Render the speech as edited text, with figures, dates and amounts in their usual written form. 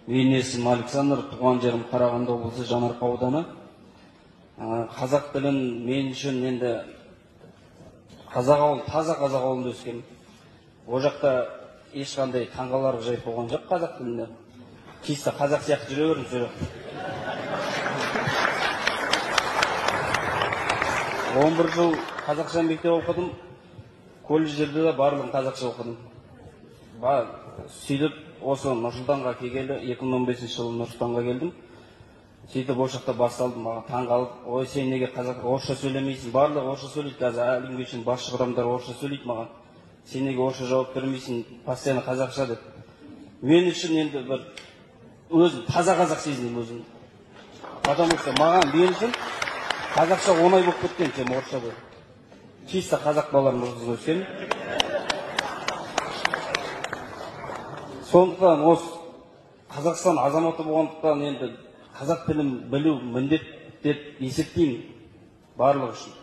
Менің есімім Александр, туған жерім Қарағанды облысы Жаңаарқа ауданы. Қазақ тілін мен үшін енді қазақ ауыл, таза қазақ ауылында өскенмін. Ол жақта ешқандай таңғаларлық жайт болған жоқ қазақ тілінде. Чисто қазақ сияқты жүре бердім сол жақта. 11 жыл қазақша мектеп оқыдым. Колледждерде де барлығын қазақша оқыдым. Сөйтіп осы Нұрсұлтанға келгелі 2015 жылы Нұрсұлтанға келдім. Сөйтіп ол жақта басталдым, маған таңғалып, ой сен неге орысша сөйлемейсің? Барлығы орысша сөйлейді, қазір әлемге үшін басшы адамдар орысша сөйлейді маған. Сен неге орысша жауап бермейсің? Постоянно қазақша деп. Мен үшін енді бір өзім таза қазақ сезінемін өзім. Потому что мен үшін қазақша оңай болып кеткен, сен орысша бол. Чисто қазақ балаларының ортасында өскен. Сондықтан осы Қазақстан азаматы болғандықтан енді қазақ тілін білу міндет деп есептеймін барлығы үшін.